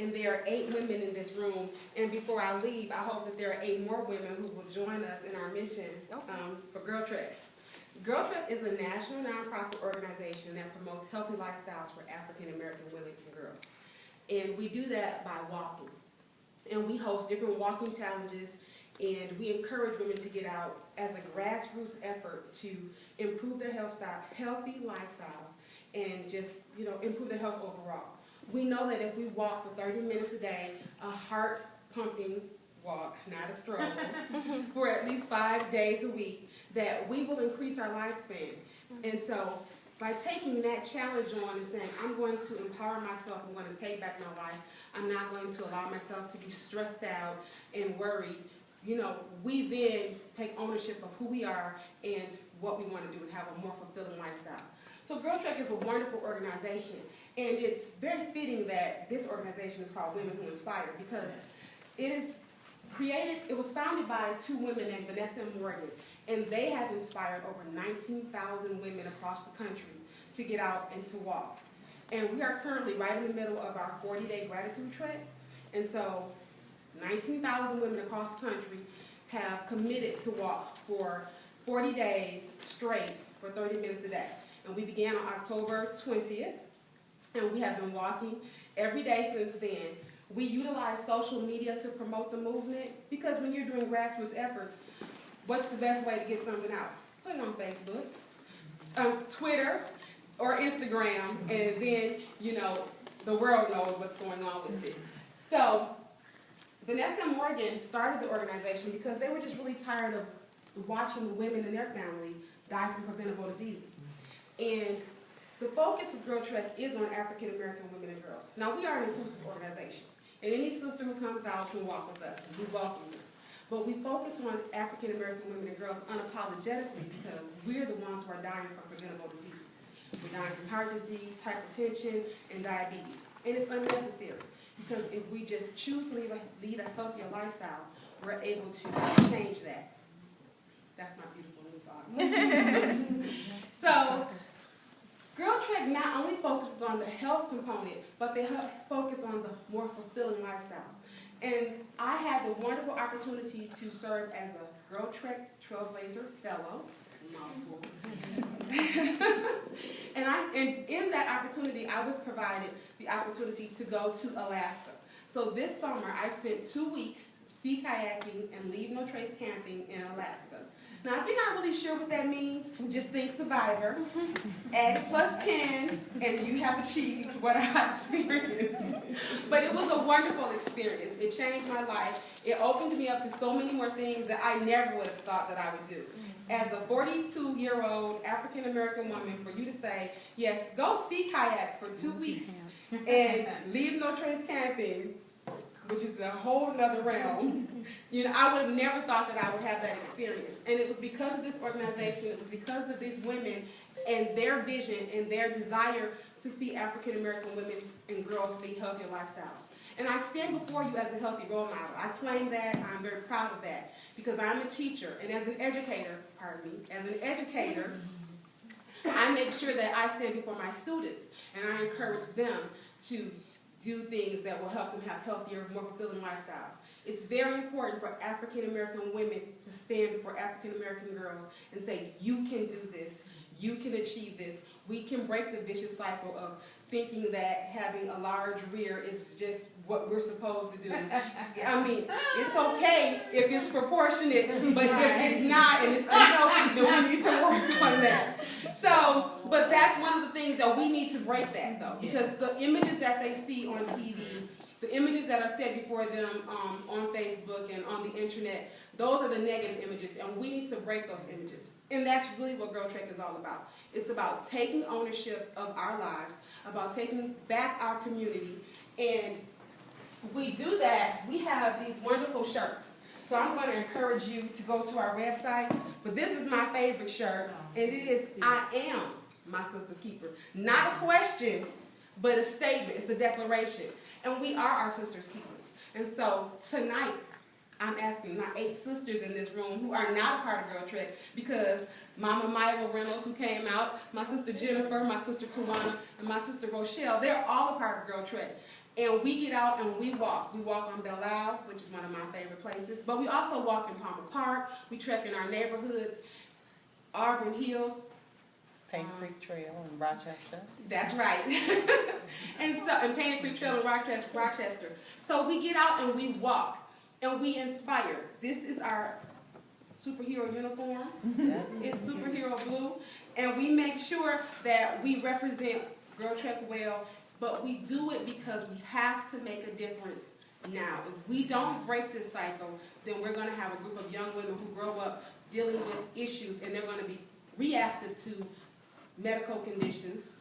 and there are 8 women in this room. And before I leave, I hope that there are 8 more women who will join us in our mission for GirlTrek. GirlTrek is a national nonprofit organization that promotes healthy lifestyles for African American women and girls. And we do that by walking. And we host different walking challenges, and we encourage women to get out as a grassroots effort to improve their healthy lifestyles, and just, improve their health overall. We know that if we walk for 30 minutes a day, a heart-pumping walk, not a stroll, for at least 5 days a week, that we will increase our lifespan. And so by taking that challenge on and saying, I'm going to empower myself, I'm going to take back my life, I'm not going to allow myself to be stressed out and worried, we then take ownership of who we are and what we want to do and have a more fulfilling lifestyle. So GirlTrek is a wonderful organization, and it's very fitting that this organization is called Women Who Inspire, because it was founded by 2 women named Vanessa and Morgan, and they have inspired over 19,000 women across the country to get out and to walk. And we are currently right in the middle of our 40-day gratitude trek, and so 19,000 women across the country have committed to walk for 40 days straight for 30 minutes a day. And we began on October 20th, and we have been walking every day since then. We utilize social media to promote the movement, because when you're doing grassroots efforts, what's the best way to get something out? Put it on Facebook, Twitter, or Instagram, and then, the world knows what's going on with it. So Vanessa and Morgan started the organization because they were just really tired of watching the women in their family die from preventable diseases. And the focus of GirlTrek is on African American women and girls. Now, we are an inclusive organization, and any sister who comes out can walk with us, and we welcome them. But we focus on African American women and girls unapologetically because we're the ones who are dying from preventable diseases. We're dying from heart disease, hypertension, and diabetes. And it's unnecessary, because if we just choose to lead a healthier lifestyle, we're able to change that. That's my beautiful new song. So, GirlTrek not only focuses on the health component, but they focus on the more fulfilling lifestyle. And I had the wonderful opportunity to serve as a GirlTrek Trailblazer Fellow. and in that opportunity, I was provided the opportunity to go to Alaska. So this summer, I spent 2 weeks sea kayaking and leave no trace camping in Alaska. Now, if you're not really sure what that means, just think Survivor, add +10, and you have achieved what I experienced. But it was a wonderful experience. It changed my life. It opened me up to so many more things that I never would have thought that I would do. As a 42-year-old African-American woman, for you to say, yes, go sea kayak for 2 weeks and leave no trace camping, which is a whole nother realm, I would have never thought that I would have that experience. And it was because of this organization, it was because of these women and their vision and their desire to see African American women and girls lead healthier lifestyles. And I stand before you as a healthy role model. I claim that, I'm very proud of that, because I'm a teacher, and as an educator, I make sure that I stand before my students, and I encourage them to do things that will help them have healthier, more fulfilling lifestyles. It's very important for African American women to stand before African American girls and say, you can do this, you can achieve this. We can break the vicious cycle of thinking that having a large rear is just what we're supposed to do. I mean, it's okay if it's proportionate, but if it's not and it's unhealthy, then we need to work on that. So, but that's one of the things that we need to break that, though, because the images that they see on TV, the images that are set before them on Facebook and on the internet, those are the negative images, and we need to break those images. And that's really what GirlTrek is all about. It's about taking ownership of our lives, about taking back our community, and we do that. We have these wonderful shirts. So I'm going to encourage you to go to our website, but this is my favorite shirt, and it is, I am my sister's keeper. Not a question, but a statement. It's a declaration. And we are our sister's keepers. And so tonight, I'm asking my 8 sisters in this room who are not a part of GirlTrek, because Mama Maya Reynolds, who came out, my sister Jennifer, my sister Tawana, and my sister Rochelle, they're all a part of GirlTrek. And we get out and we walk. We walk on Belle Isle, which is one of my favorite places. But we also walk in Palmer Park. We trek in our neighborhoods, Auburn Hills. Paint Creek Trail in Rochester. That's right. and Painted Creek Trail in Rochester. So we get out and we walk and we inspire. This is our superhero uniform. Yes. It's superhero blue. And we make sure that we represent GirlTrek well, but we do it because we have to make a difference now. If we don't break this cycle, then we're going to have a group of young women who grow up dealing with issues, and they're going to be reactive to medical conditions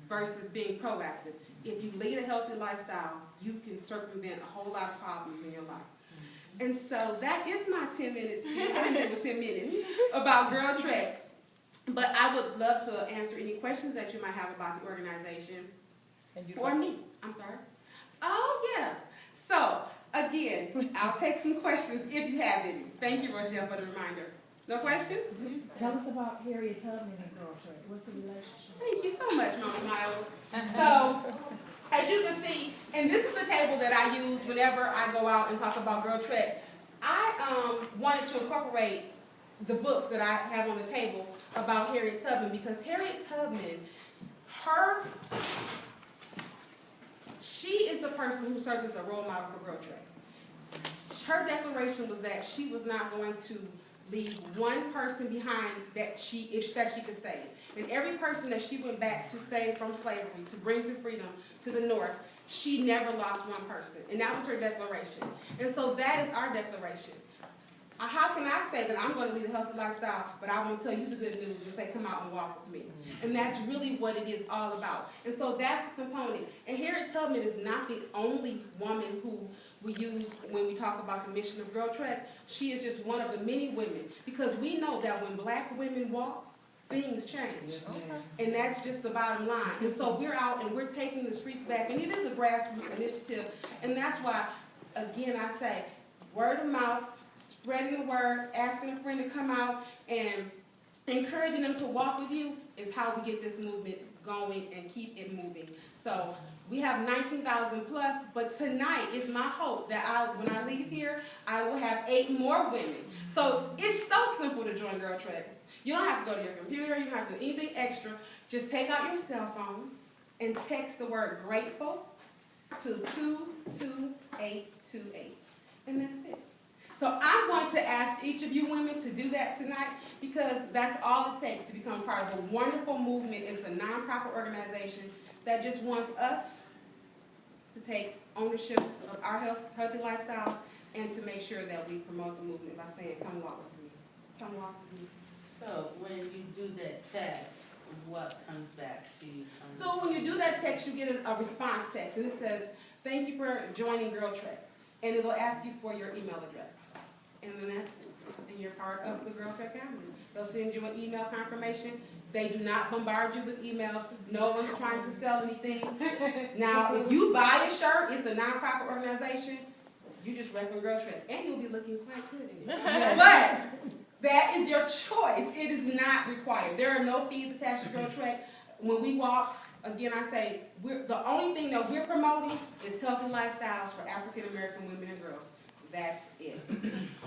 versus being proactive. If you lead a healthy lifestyle, you can circumvent a whole lot of problems in your life. And so that is my 10 minutes. I didn't think it was 10 minutes about GirlTrek. But I would love to answer any questions that you might have about the organization or me. I'm sorry. Oh, yeah. So, again, I'll take some questions if you have any. Thank you, Rochelle, for the reminder. No questions? Tell us about Harriet Tubman and GirlTrek. What's the relationship? Thank you so much, Mama Milo. So, as you can see, and this is the table that I use whenever I go out and talk about GirlTrek. I wanted to incorporate the books that I have on the table about Harriet Tubman, because Harriet Tubman, she is the person who serves as a role model for GirlTrek. Her declaration was that she was not going to leave one person behind that she could save. And every person that she went back to save from slavery, to bring to freedom to the North, she never lost one person. And that was her declaration. And so that is our declaration. How can I say that I'm going to lead a healthy lifestyle, but I want to tell you the good news and say, come out and walk with me? And that's really what it is all about. And so that's the component. And Harriet Tubman is not the only woman who we use when we talk about the mission of GirlTrek. She is just one of the many women, because we know that when black women walk, things change. Yes, and that's just the bottom line. And so we're out and we're taking the streets back, and it is a grassroots initiative. And that's why, again, I say, word of mouth, spreading the word, asking a friend to come out, and encouraging them to walk with you is how we get this movement going and keep it moving. So we have 19,000 plus, but tonight is my hope that when I leave here, I will have 8 more women. So it's so simple to join GirlTrek. You don't have to go to your computer, you don't have to do anything extra. Just take out your cell phone and text the word grateful to 22828. And that's it. So I'm going to ask each of you women to do that tonight, because that's all it takes to become part of a wonderful movement. It's a nonprofit organization that just wants us to take ownership of our healthy lifestyles and to make sure that we promote the movement by saying, come walk with me. Come walk with me. So when you do that text, what comes back to you? So when you do that text, you get a response text, and it says, thank you for joining GirlTrek. And it'll ask you for your email address. And then that's it. And you're part of the GirlTrek family. They'll send you an email confirmation. They do not bombard you with emails. No one's trying to sell anything. Now, if you buy a shirt, it's a nonprofit organization, you just repping GirlTrek. And you'll be looking quite good in it. But that is your choice. It is not required. There are no fees attached to GirlTrek. When we walk, again, I say, the only thing that we're promoting is healthy lifestyles for African American women and girls. That's it.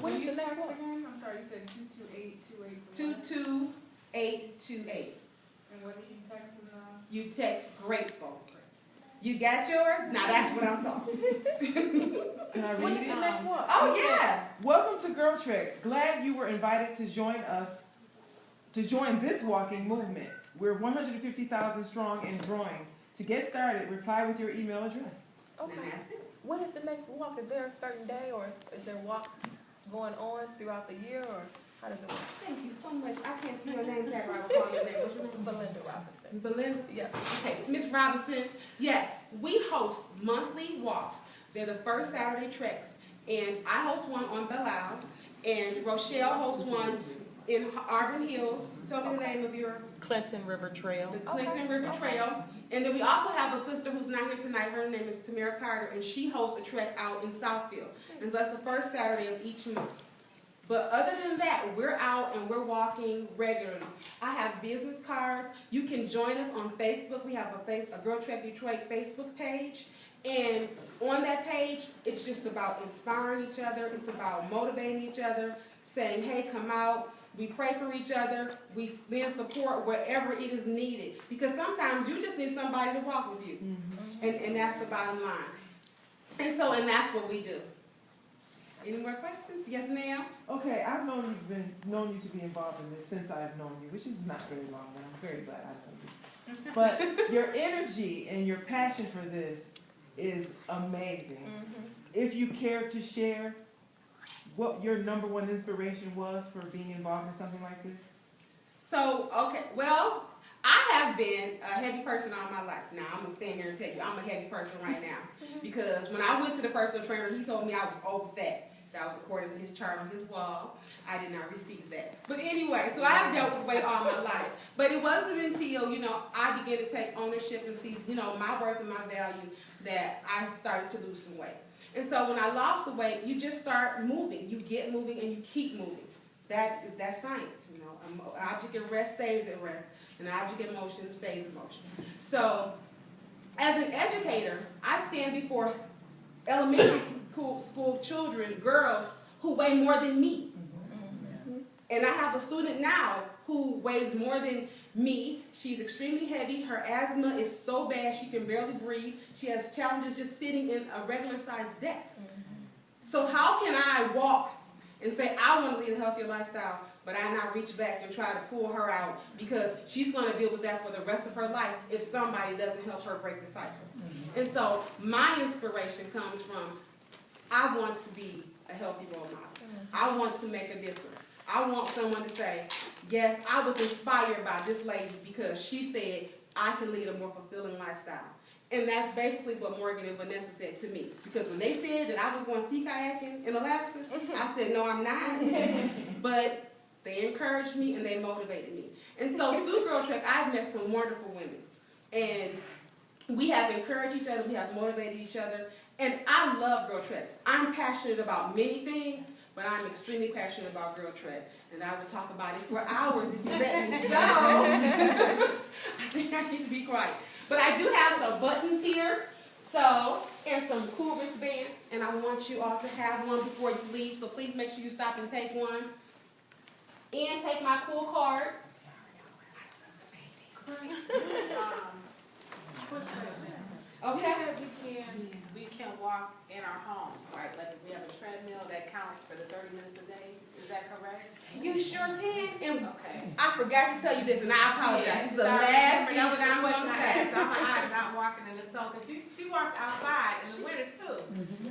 What is the next again? I'm sorry, you said 22828. 22828. And what did you text them? You text grateful. You got yours? Now that's what I'm talking. Can I read it? Oh yeah. Welcome to GirlTrek. Glad you were invited to join us, to join this walking movement. We're 150,000 strong and growing. To get started, reply with your email address. Okay. And that's it. When is the next walk? Is there a certain day, or is there walks going on throughout the year, or how does it work? Thank you so much. I can't see your name tag right before your name. What's your name? Belinda Robinson. Belinda? Yes. Okay, Miss Robinson, yes, we host monthly walks. They're the first Saturday treks, and I host one on Belle Isle, and Rochelle hosts one in Auburn Hills. Tell me the name of your... Clinton River Trail. The Clinton River Trail. And then we also have a sister who's not here tonight. Her name is Tamara Carter, and she hosts a trek out in Southfield. And that's the first Saturday of each month. But other than that, we're out and we're walking regularly. I have business cards. You can join us on Facebook. We have a GirlTrek Detroit Facebook page. And on that page, it's just about inspiring each other. It's about motivating each other, saying, hey, come out. We pray for each other. We then support wherever it is needed. Because sometimes you just need somebody to walk with you. And that's the bottom line. And that's what we do. Any more questions? Yes, ma'am? Okay, I've known you to be involved in this since I've known you, which is not very long, and I'm very glad I know you. But your energy and your passion for this is amazing. If you care to share what your #1 inspiration was for being involved in something like this? So, okay, well, I have been a heavy person all my life. Now, I'm going to stand here and tell you, I'm a heavy person right now. Because when I went to the personal trainer, he told me I was overfat. That was according to his chart on his wall. I did not receive that. But anyway, so I have dealt with weight all my life. But it wasn't until, I began to take ownership and see, my worth and my value that I started to lose some weight. And so when I lost the weight, you just start moving. You get moving and you keep moving. That's science, An object at rest stays at rest. An object in motion stays in motion. So as an educator, I stand before elementary school children, girls, who weigh more than me. And I have a student now who weighs more than me. She's extremely heavy. Her asthma is so bad she can barely breathe. She has challenges just sitting in a regular sized desk. So how can I walk and say I want to lead a healthier lifestyle, but I not reach back and try to pull her out because she's going to deal with that for the rest of her life if somebody doesn't help her break the cycle. And so my inspiration comes from, I want to be a healthy role model. I want to make a difference. I want someone to say, yes, I was inspired by this lady because she said I can lead a more fulfilling lifestyle. And that's basically what Morgan and Vanessa said to me. Because when they said that I was going sea kayaking in Alaska, I said, no, I'm not. But they encouraged me and they motivated me. And so through GirlTrek, I've met some wonderful women. And we have encouraged each other, we have motivated each other. And I love GirlTrek. I'm passionate about many things, but I'm extremely passionate about GirlTrek. And I would talk about it for hours if you let me. So, I think I need to be quiet. But I do have some buttons here, and some cool wristbands, and I want you all to have one before you leave, so please make sure you stop and take one. And take my cool card. Okay. We can walk in our homes, right? Like if we have a treadmill that counts for the 30 minutes a day. Is that correct? You sure can. And Okay. I forgot to tell you this, and I apologize. This is the last thing that I'm going to say. I'm not walking in the snow because she walks outside in the winter too.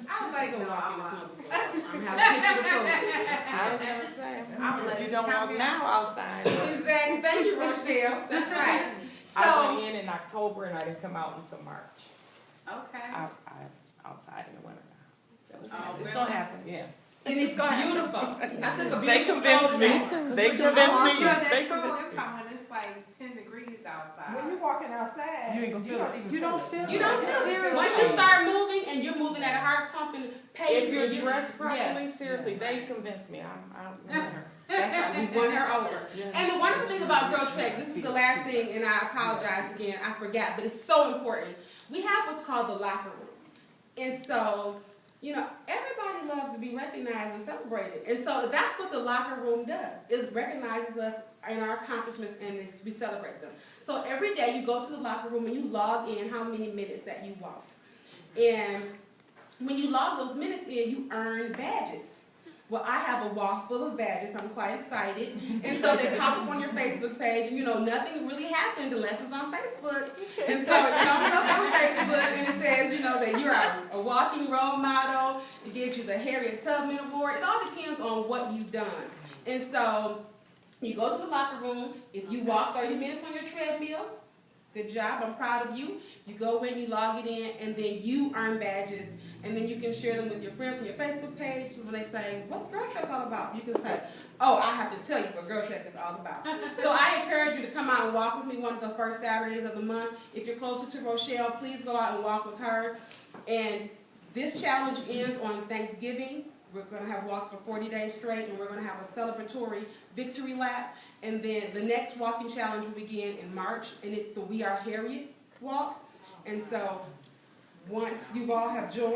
I was like, no, walk in I'm the out. snow before. I'm having a picture to prove it. I was gonna say, I'm letting you don't walk now outside. Exactly. Thank you, Rochelle. That's right. I So, went in October and I didn't come out until March. Okay. I'm outside in the winter now. So it's really? gonna happen, yeah. and it's beautiful. I took a They beautiful stroll convinced me. today. They convinced me, yes, they It's convinced me. when it's like 10 degrees outside. When you're walking outside, You ain't gonna feel it. You don't feel it. You don't feel it. Seriously. Once you start moving and you're moving at a heart pumping pace, If you're you- dressed yeah. properly, seriously, they convinced me. I'm her. That's right, we won her over. Yes. And the wonderful thing about GirlTrek, this is the last thing, and I apologize again, I forgot, but it's so important. We have what's called the locker room. And so, everybody loves to be recognized and celebrated. And so that's what the locker room does. It recognizes us and our accomplishments, and we celebrate them. So every day you go to the locker room and you log in how many minutes that you walked. And when you log those minutes in, you earn badges. Well, I have a wall full of badges. I'm quite excited. And so they pop up on your Facebook page, and nothing really happened unless it's on Facebook. And so it comes up on Facebook, and it says, that you're a walking role model. It gives you the Harriet Tubman Award. It all depends on what you've done. And so you go to the locker room. If you walk 30 minutes on your treadmill, good job, I'm proud of you. You go in, you log it in, and then you earn badges. And then you can share them with your friends on your Facebook page. When they say, what's GirlTrek all about? You can say, oh, I have to tell you what GirlTrek is all about. So I encourage you to come out and walk with me one of the first Saturdays of the month. If you're closer to Rochelle, please go out and walk with her. And this challenge ends on Thanksgiving. We're going to have walked for 40 days straight, and we're going to have a celebratory victory lap. And then the next walking challenge will begin in March, and it's the We Are Harriet walk. And so once you all have joined